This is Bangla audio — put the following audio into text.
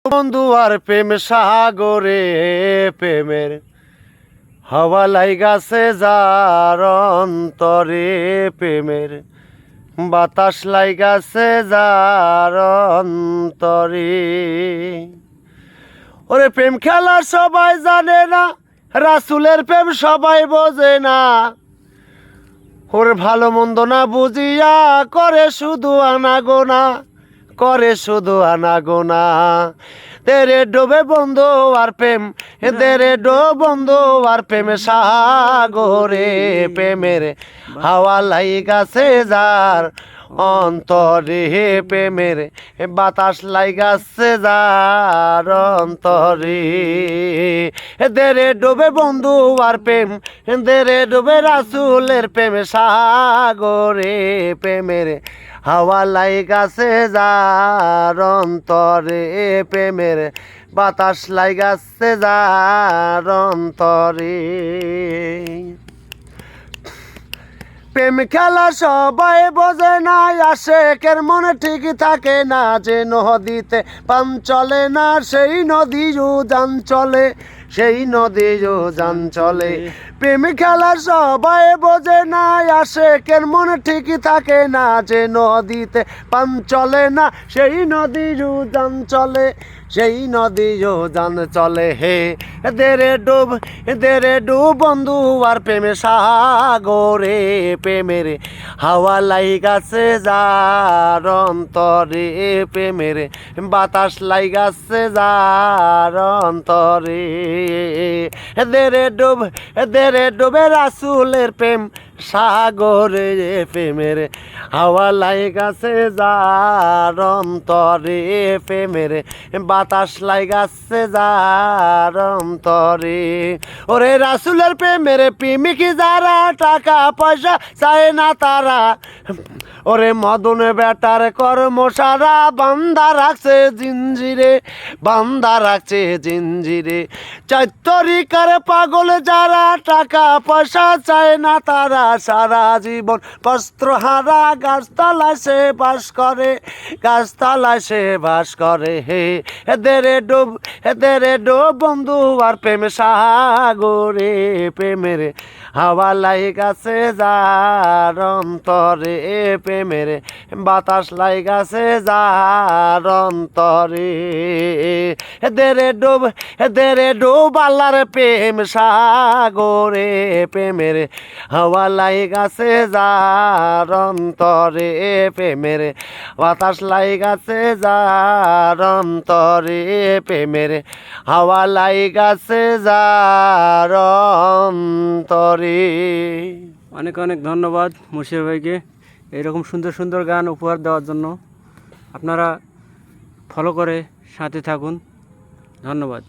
বন্ধু আর প্রেম সাগরে প্রেমের হাওয়া লাইগাছে যার অন্তরে প্রেমের বাতাস লাইগাছে যার অন্তরে। ওরে প্রেম খেলা সবাই জানে না, রাসূলের প্রেম সবাই বোঝে না। ওর ভালো মন্দ না বুঝিয়া করে শুধু আনাগোনা, করে শুধু আনাগোনা। তেরে ডোবে বন্ধু আর প্রেম, তেরে ডো বন্ধু আর প্রেম সাগরে প্রেমের হাওয়া লাইগাছে যার অন্তরে প্রেমের বাতাস লাইগাছে যার অন্তরে। দেরে ডোবে বন্ধু আর প্রেম, দেরে ডোবে রাসূলের প্রেম সাগরে প্রেমের হাওয়া লাইগাছে যার অন্তরে প্রেমের বাতাস লাইগাছে যার অন্তরে। প্রেম খেলা সবাই বোঝে না, আশেকের মনে ঠিক থাকে না। যে নদীতে পান চলে না সেই নদী উজান চলে, সেই নদী উজান চলে। প্রেম খেলা সবাই বোঝে না, আশেকের মনে ঠিক থাকে না। যে নদীতে পান চলে না সেই নদী উজান চলে, সেই নদী উজান চলে। হে দেরে ডুব বন্ধু আর প্রেমে সাগরে প্রেমের হাওয়া লাইগাছে যার অন্তরে প্রেমের বাতাস লাইগাছে যার অন্তরে। দেরে ডুবে রাসূলের প্রেম সাগরে প্রেমের হাওয়া লাইগাছে যার অন্তরে প্রেমের বাতাস লাইগাছে যার অন্তরে। ওরে রাসূলের প্রেমের প্রেমিকি যারা টাকা পয়সা চায় না তারা, ওরে মদন বেটার কর্ম সারা বান্দা রাখছে জিঞ্জিরে, বান্দা রাখছে জিঞ্জিরে। চাইতরিকার পাগল যারা টাকা পয়সা চায় না তারা, সারা জীবন বস্ত্রহারা গাছতলায় সে বাস করে, গাছতলায় সে বাস করে। হে এদের ডুব বন্ধু আর প্রেম সাগরে প্রেমের হাওয়া লাইগাছে যার অন্তরে প্রেমের বাতাস লাইগাছে যার অন্তরে। এদের ডুব আল্লাহর প্রেম সাগরে প্রেমের হাওয়া লাইগাছে যার অন্তরে প্রেমের বাতাস লাইগাছে যার অন্তরে প্রেমের হাওয়া লাইগাছে যার অন্তরে। অনেক অনেক ধন্যবাদ মুর্শিদ ভাইকে এরকম সুন্দর সুন্দর গান উপহার দেওয়ার জন্য। আপনারা ফলো করে সাথে থাকুন। ধন্যবাদ।